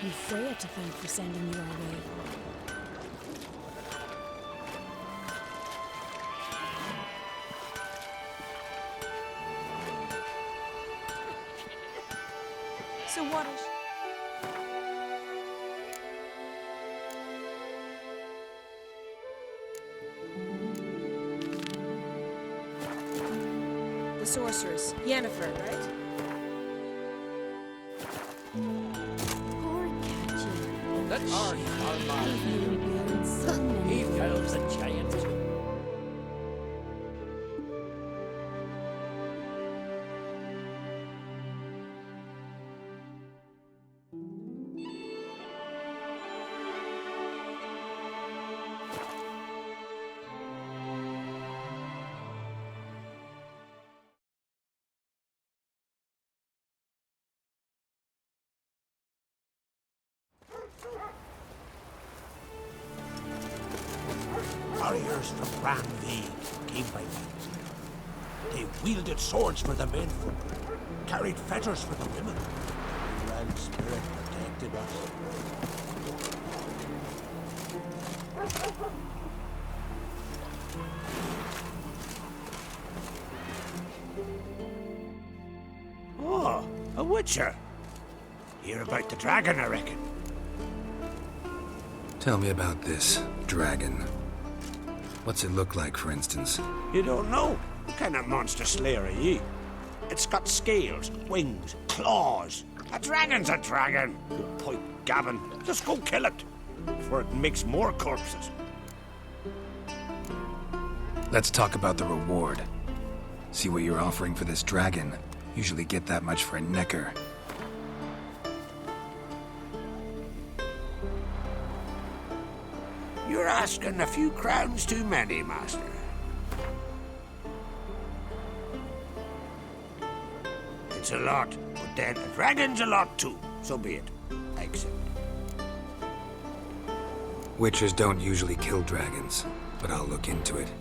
You've Freya to thank for sending you our way. So what is... The sorceress, Yennefer, right? Poor Catchy. That he fells the giant. Warriors from Ranvi came by me. They wielded swords for the men, carried fetters for the women. The Grand Spirit protected us. Oh, a witcher. Hear about the dragon, I reckon. Tell me about this dragon. What's it look like, for instance? You don't know? What kind of monster slayer are ye? It's got scales, wings, claws. A dragon's a dragon. Good point, Gavin. Just go kill it, before it makes more corpses. Let's talk about the reward. See what you're offering for this dragon. Usually get that much for a necker. You're asking a few crowns too many, master. It's a lot, but then a dragon's a lot too. So be it. I accept. Witchers don't usually kill dragons, but I'll look into it.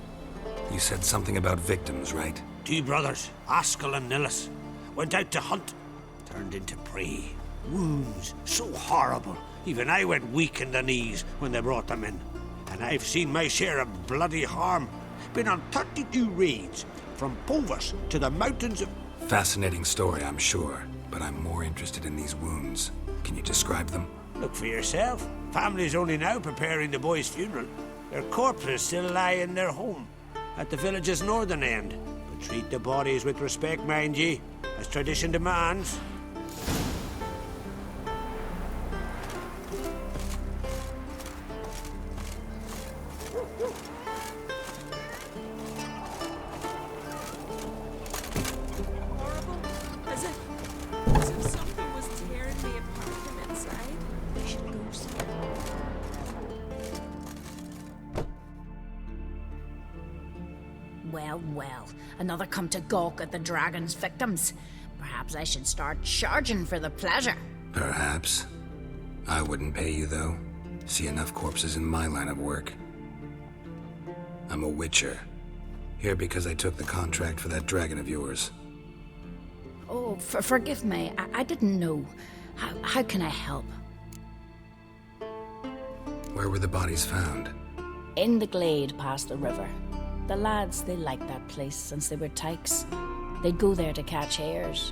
You said something about victims, right? 2 brothers, Askell and Nillis, went out to hunt, turned into prey. Wounds so horrible, even I went weak in the knees when they brought them in. And I've seen my share of bloody harm. Been on 32 raids, from Povus to the mountains of... Fascinating story, I'm sure, but I'm more interested in these wounds. Can you describe them? Look for yourself. Family's only now preparing the boy's funeral. Their corpses still lie in their home, at the village's northern end. But treat the bodies with respect, mind ye, as tradition demands. Horrible? As if something was tearing me apart from inside. We should go see. Well, well, another come to gawk at the dragon's victims. Perhaps I should start charging for the pleasure. Perhaps. I wouldn't pay you, though. See enough corpses in my line of work. I'm a witcher. Here because I took the contract for that dragon of yours. Oh, forgive me. I didn't know. How can I help? Where were the bodies found? In the glade past the river. The lads, they liked that place since they were tykes. They'd go there to catch hares.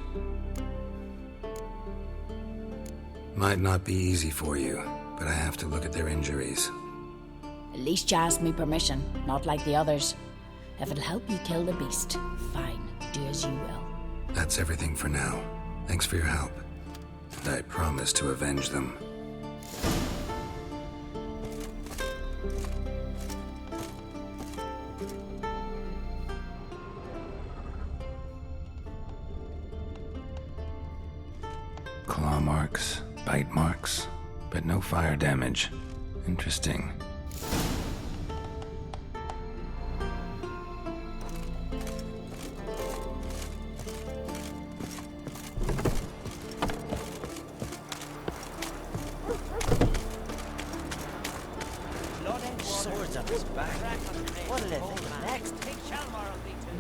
Might not be easy for you, but I have to look at their injuries. At least you asked me permission, not like the others. If it'll help you kill the beast, fine, do as you will. That's everything for now. Thanks for your help. And I promise to avenge them. Claw marks, bite marks, but no fire damage. Interesting. Swords on his back. What'll it think next? Take Shalmar on me too.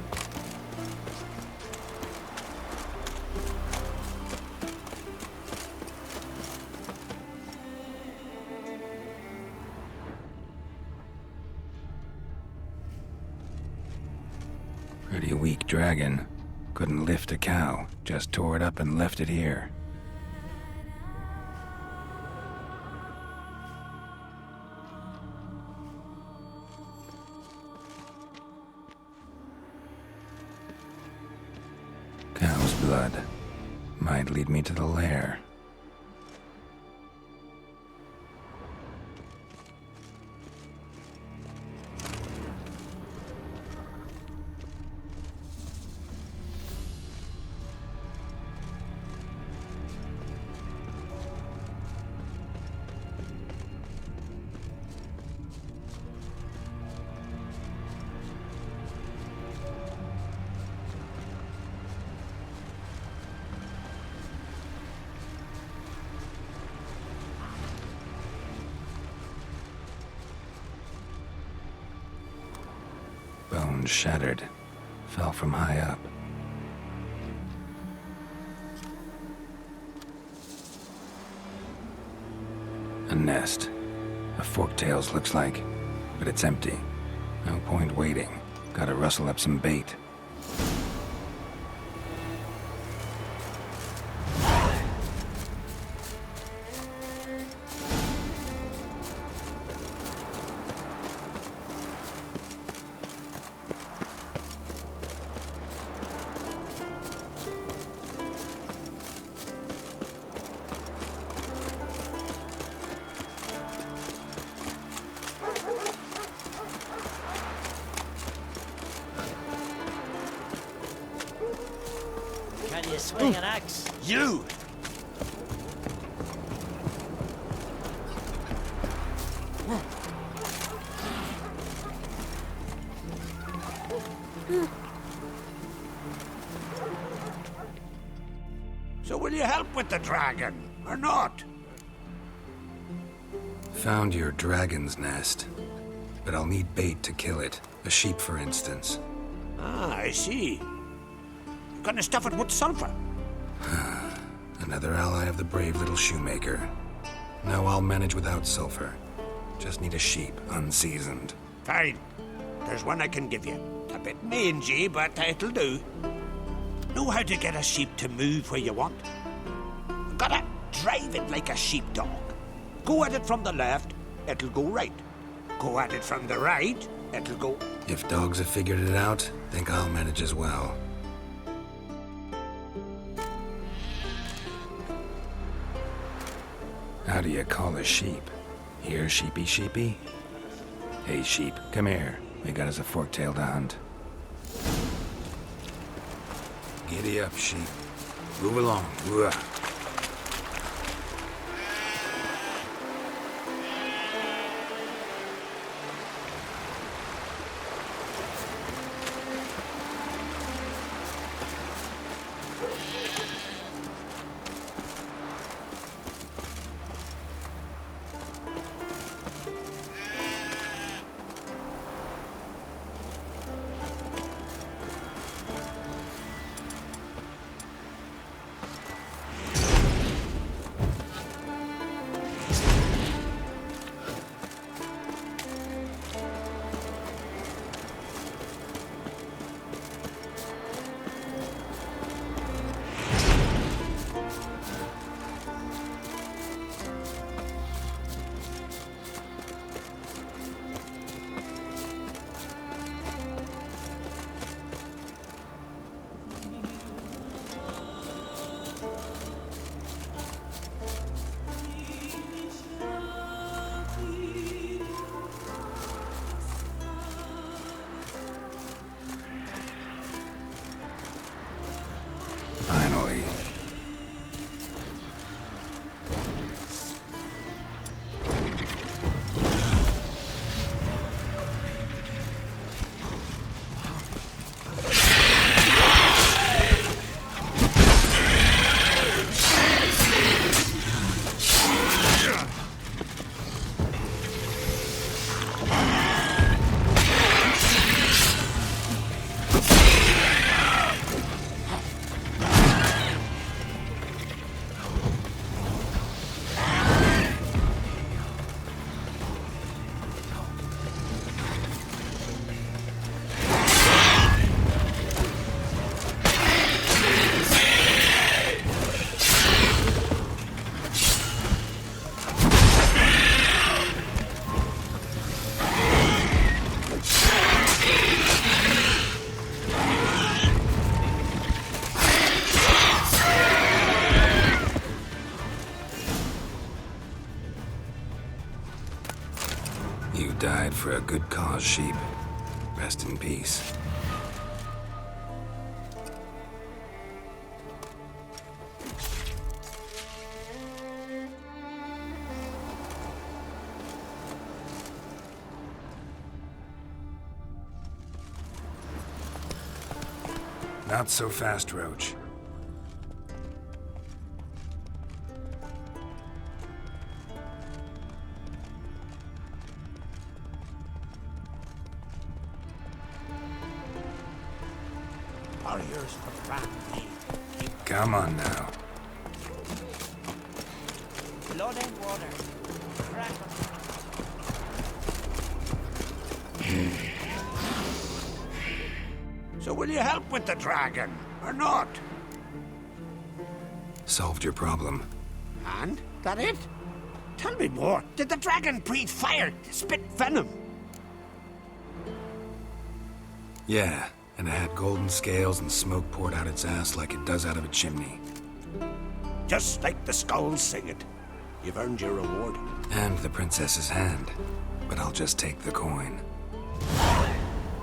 Pretty weak dragon. Couldn't lift a cow, just tore it up and left it here. Cow's blood. Might lead me to the lair. Bones shattered. Fell from high up. A nest. A forktails looks like, but it's empty. No point waiting. Gotta rustle up some bait. Can you swing an axe? You! So will you help with the dragon, or not? Found your dragon's nest, but I'll need bait to kill it. A sheep, for instance. Ah, I see. Gonna stuff it with sulfur. Another ally of the brave little shoemaker. No, I'll manage without sulfur. Just need a sheep, unseasoned. Fine. There's one I can give you. A bit mangy, but it'll do. Know how to get a sheep to move where you want? Gotta drive it like a sheepdog. Go at it from the left, it'll go right. Go at it from the right, it'll go... If dogs have figured it out, think I'll manage as well. How do you call a sheep? Here, sheepy sheepy? Hey sheep, come here. We got us a forktail to hunt. Giddy up, sheep. Move along. Ooh. You've died for a good cause, sheep. Rest in peace. Not so fast, Roach. Warriors for Brand. Come on now. Blood and water. Crack 'em. So will you help with the dragon, or not? Solved your problem. And? That it? Tell me more. Did the dragon breathe fire, spit venom? Yeah, and it had golden scales and smoke poured out its ass like it does out of a chimney. Just like the skulls sing it. You've earned your reward. And the princess's hand. But I'll just take the coin.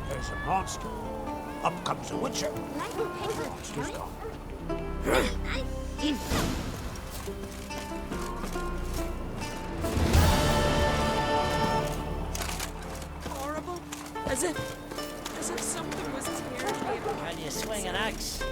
There's a monster. Up comes a witcher. Monster's gone. Horrible. As if something was tearing me apart. Can you swing an axe?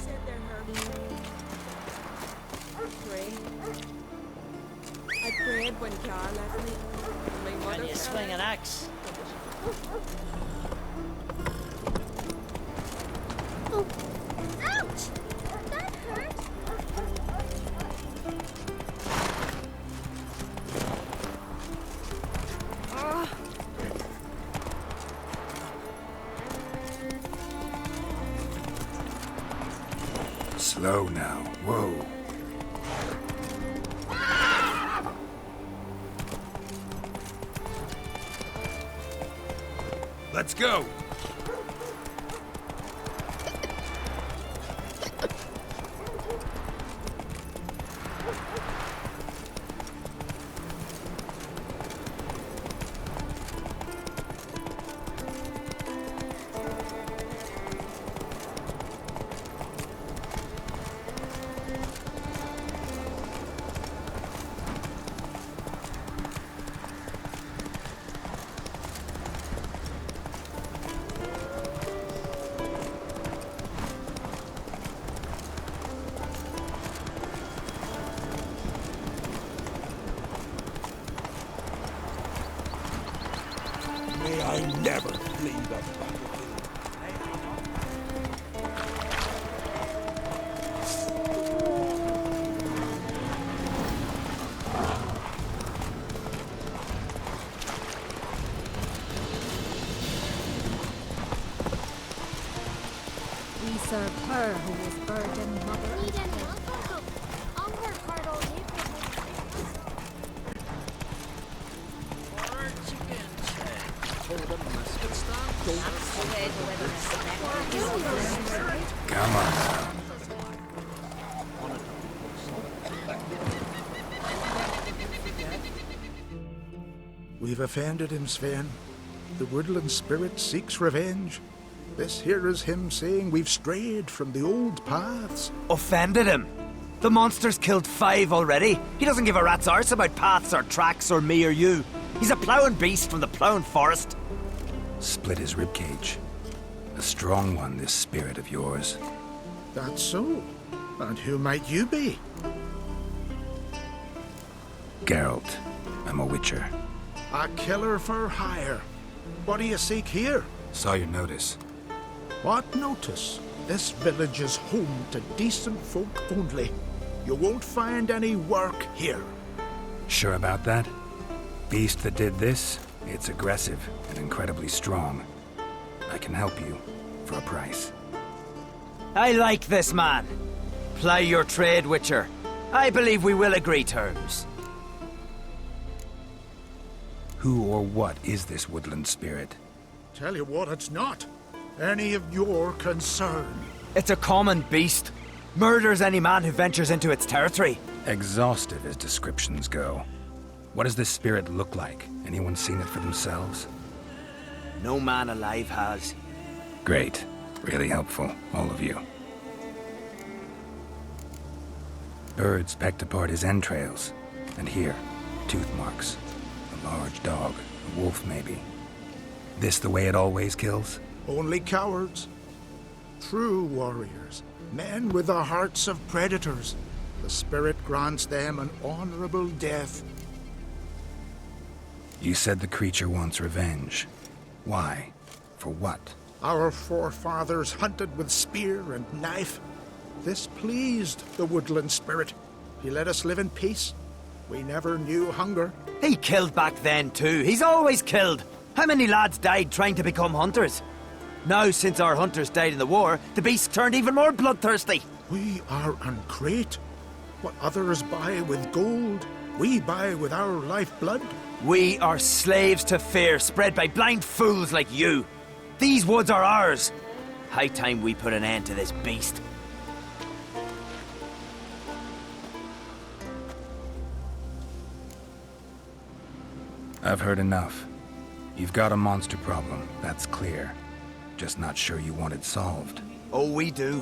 Said they're hurt. Pray. I prayed when Car left me. My mother Can you fell swing ill. an axe? Ouch! That hurt. Slow now. Whoa. Let's go. May I never leave a battlefield. We serve her who was burdened mother. Need any help? I'll work hard all day for Come on now. We've offended him, Sven. The woodland spirit seeks revenge. This here is him saying we've strayed from the old paths. Offended him? The monster's killed 5 already. He doesn't give a rat's arse about paths or tracks or me or you. He's a ploughing beast from the ploughing forest. Split his ribcage. A strong one, this spirit of yours. That's so. And who might you be? Geralt. I'm a witcher. A killer for hire. What do you seek here? Saw your notice. What notice? This village is home to decent folk only. You won't find any work here. Sure about that? Beast that did this, it's aggressive and incredibly strong. I can help you for a price. I like this man. Ply your trade, Witcher, I believe we will agree terms. Who or what is this woodland spirit? Tell you what, it's not any of your concern. It's a common beast. Murders any man who ventures into its territory. Exhaustive as descriptions go. What does this spirit look like? Anyone seen it for themselves? No man alive has. Great. Really helpful, all of you. Birds pecked apart his entrails. And here, tooth marks. A large dog, a wolf maybe. This the way it always kills? Only cowards. True warriors. Men with the hearts of predators. The spirit grants them an honorable death. You said the creature wants revenge. Why? For what? Our forefathers hunted with spear and knife. This pleased the woodland spirit. He let us live in peace. We never knew hunger. He killed back then too. He's always killed. How many lads died trying to become hunters? Now, since our hunters died in the war, the beast turned even more bloodthirsty. We are uncrate. What others buy with gold, we buy with our lifeblood. We are slaves to fear spread by blind fools like you. These woods are ours. High time we put an end to this beast. I've heard enough. You've got a monster problem, that's clear. Just not sure you want it solved. Oh, we do.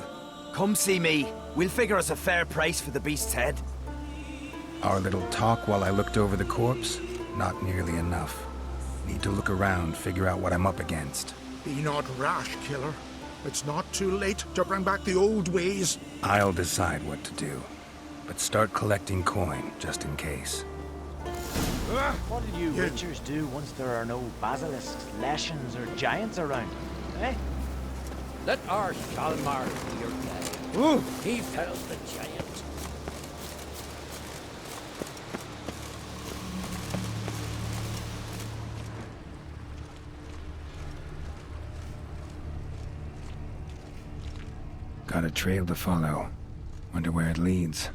Come see me. We'll figure us a fair price for the beast's head. Our little talk while I looked over the corpse? Not nearly enough. Need to look around, figure out what I'm up against. Be not rash, killer. It's not too late to bring back the old ways. I'll decide what to do. But start collecting coin, just in case. What do you witchers do once there are no basilisks, leshens, or giants around? Eh? Let our Shalmar be your guide. He fells the giant. Got a trail to follow. Wonder where it leads.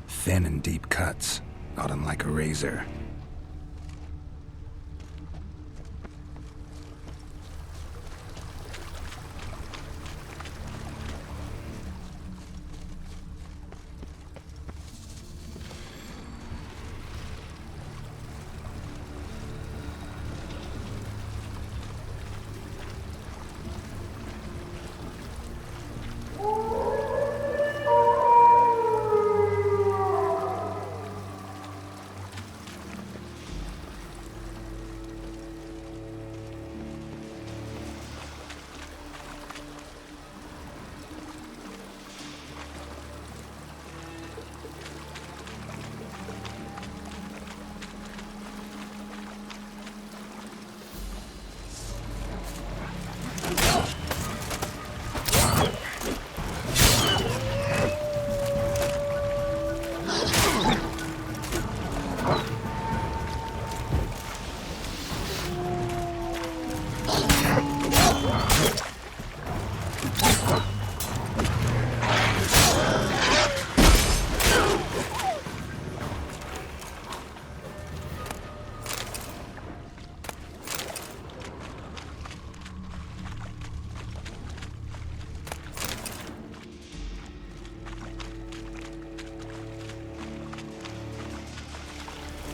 Thin and deep cuts, not unlike a razor.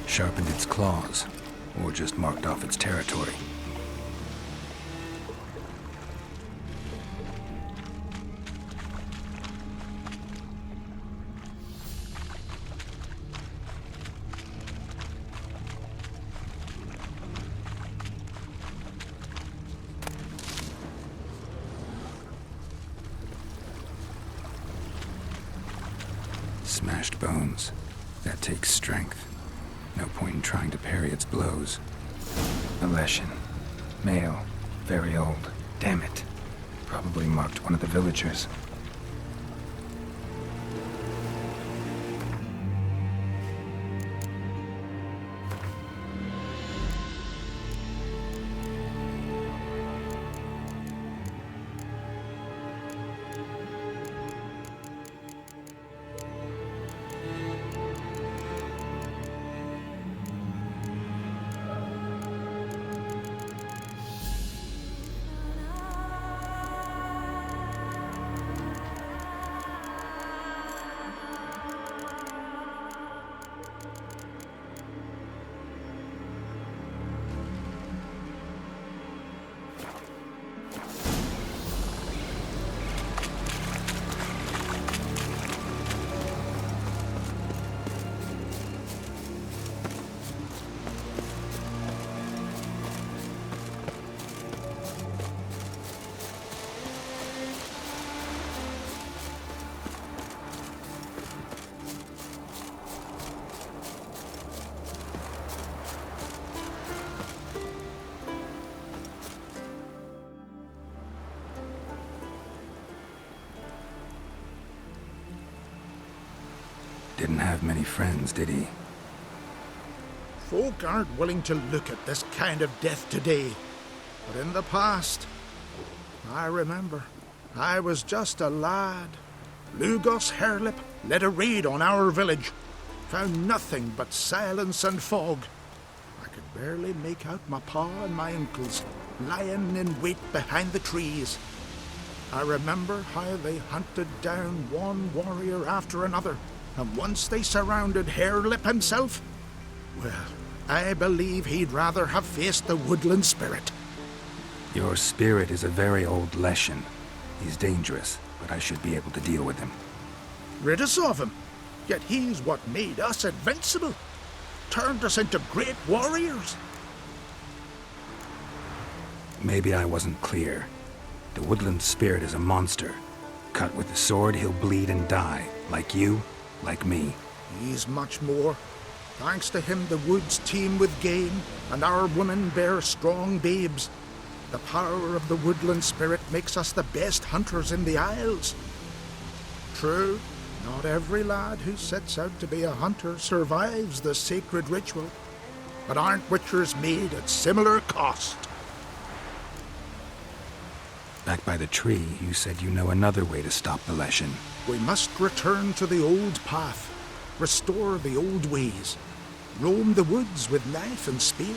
Sharpened its claws, or just marked off its territory. Smashed bones. That takes strength. No point in trying to parry its blows. A Leshen. Male. Very old. Damn it. Probably marked one of the villagers. didn't have many friends, did he? Folk aren't willing to look at this kind of death today. But in the past, I remember, I was just a lad. Lugos Hairlip led a raid on our village. Found nothing but silence and fog. I could barely make out my pa and my uncles lying in wait behind the trees. I remember how they hunted down one warrior after another, and once they surrounded Hairlip himself, well, I believe he'd rather have faced the woodland spirit. Your spirit is a very old Leshen. He's dangerous, but I should be able to deal with him. Rid us of him, yet he's what made us invincible. Turned us into great warriors. Maybe I wasn't clear. The woodland spirit is a monster. Cut with the sword, he'll bleed and die. Like you, like me. He's much more. Thanks to him, the woods teem with game, and our women bear strong babes. The power of the woodland spirit makes us the best hunters in the Isles. True, not every lad who sets out to be a hunter survives the sacred ritual, but aren't witchers made at similar cost? Back by the tree, you said you know another way to stop the Leshen. We must return to the old path, restore the old ways, roam the woods with knife and spear,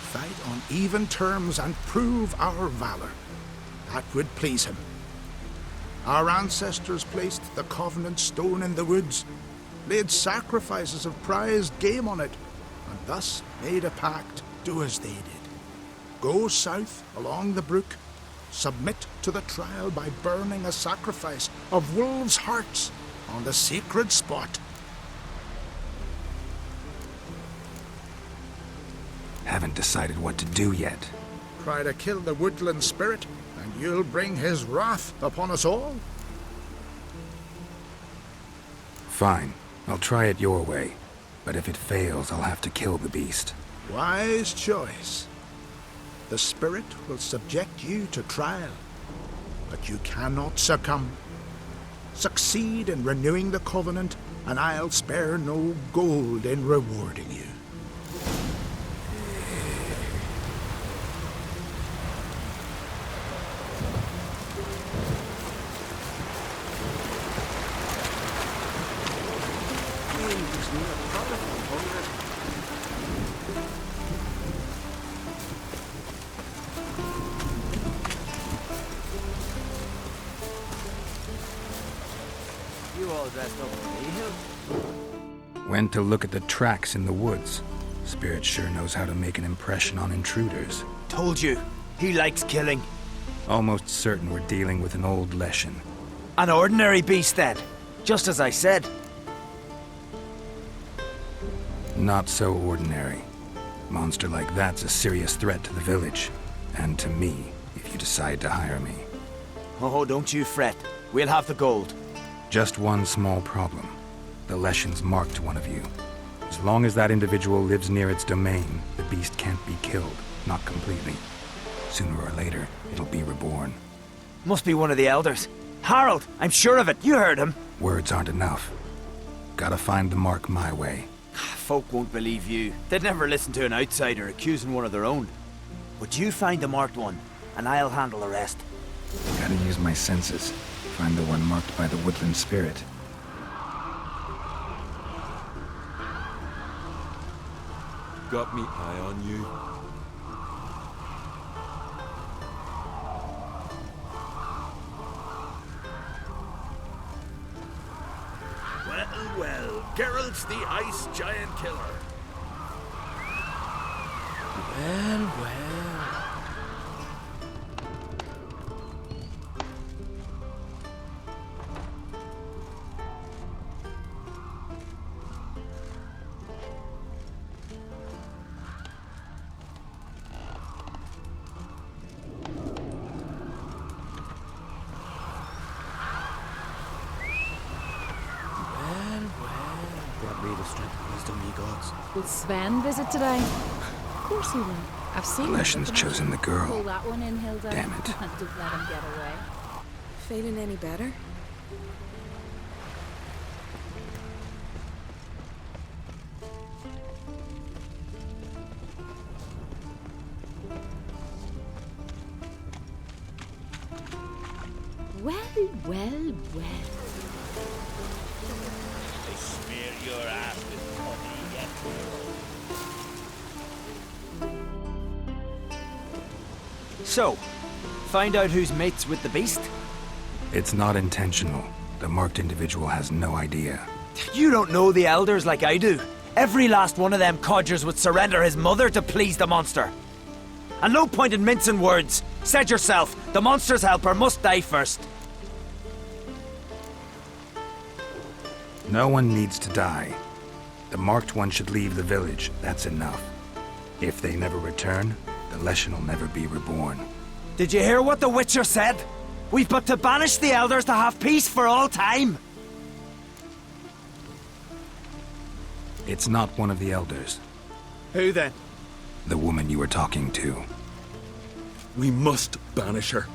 fight on even terms and prove our valor. That would please him. Our ancestors placed the Covenant Stone in the woods, laid sacrifices of prized game on it, and thus made a pact, do as they did. Go south along the brook, submit to the trial by burning a sacrifice of wolves' hearts on the sacred spot. Haven't decided what to do yet. Try to kill the woodland spirit, and you'll bring his wrath upon us all. Fine, I'll try it your way. But if it fails, I'll have to kill the beast. Wise choice. The spirit will subject you to trial, but you cannot succumb. Succeed in renewing the covenant, and I'll spare no gold in rewarding you. Went to look at the tracks in the woods. Spirit sure knows how to make an impression on intruders. Told you, he likes killing. Almost certain we're dealing with an old Leshen. An ordinary beast then, just as I said. Not so ordinary. Monster like that's a serious threat to the village. And to me, if you decide to hire me. Oh, don't you fret. We'll have the gold. Just one small problem. The Leshen's marked one of you. As long as that individual lives near its domain, the beast can't be killed. Not completely. Sooner or later, it'll be reborn. Must be one of the elders. Harold, I'm sure of it. You heard him. Words aren't enough. Gotta find the mark my way. Folk won't believe you. They'd never listen to an outsider accusing one of their own. But you find the marked one, and I'll handle the rest. Gotta use my senses. Find the one marked by the woodland spirit. Got me eye on you. Well, well, Geralt's the ice giant killer. Well, well. Will Sven visit today? Of course he will. I've seen him. Leshen's chosen the girl. Pull that one in, Hilda. Damn it. Don't let him get away. Feeling any better? Well, well. They smear your ass with honey yet. So, find out who's mates with the beast? It's not intentional. The marked individual has no idea. You don't know the elders like I do. Every last one of them codgers would surrender his mother to please the monster. And no point in mincing words. Said yourself, the monster's helper must die first. No one needs to die. The marked one should leave the village, that's enough. If they never return, the Leshen will never be reborn. Did you hear what the Witcher said? We've but to banish the elders to have peace for all time. It's not one of the elders. Who then? The woman you were talking to. We must banish her.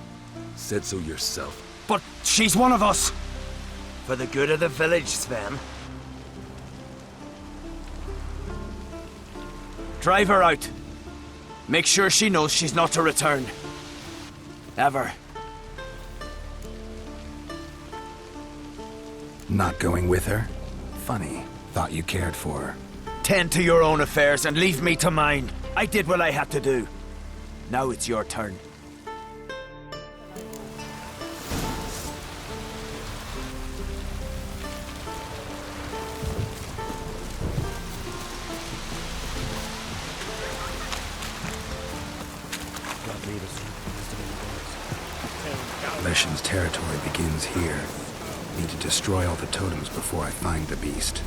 Said so yourself. But she's one of us. For the good of the village, Sven. Drive her out. Make sure she knows she's not to return. Ever. Not going with her? Funny. Thought you cared for her. Tend to your own affairs and leave me to mine. I did what I had to do. Now it's your turn. Leshen's territory begins here. Need to destroy all the totems before I find the beast.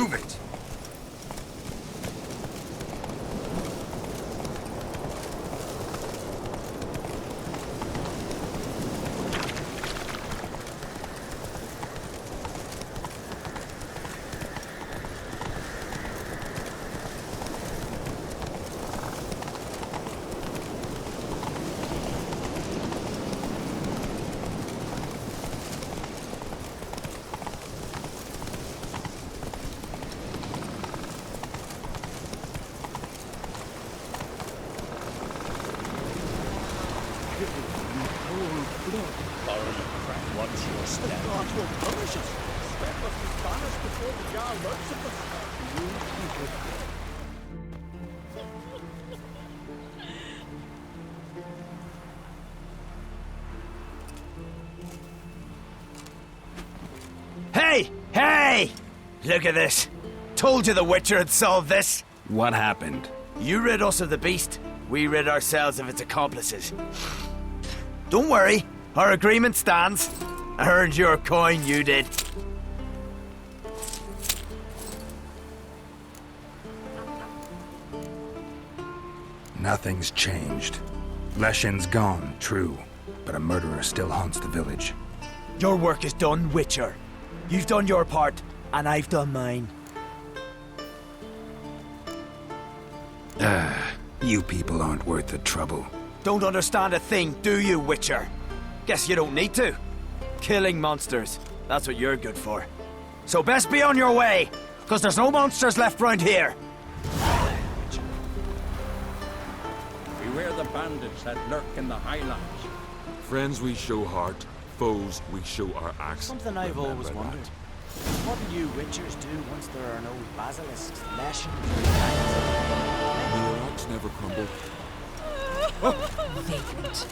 Move it! What's your step? The God will punish us. Step must be banished before the Jarl learns of us. You people. Hey! Hey! Look at this. Told you the Witcher had solved this. What happened? You rid us of the beast. We rid ourselves of its accomplices. Don't worry. Our agreement stands. I earned your coin, you did. Nothing's changed. Leshin's gone, true, but a murderer still haunts the village. Your work is done, Witcher. You've done your part, and I've done mine. You people aren't worth the trouble. Don't understand a thing, do you, Witcher? Guess you don't need to. Killing monsters, that's what you're good for. So best be on your way, because there's no monsters left round here. Beware the bandits that lurk in the highlands. Friends we show heart, foes we show our axe. Something I've Remember always that. wondered. What do you Witchers do once there are no basilisks, lashings, or giants? May your axe never crumble. Vagrant.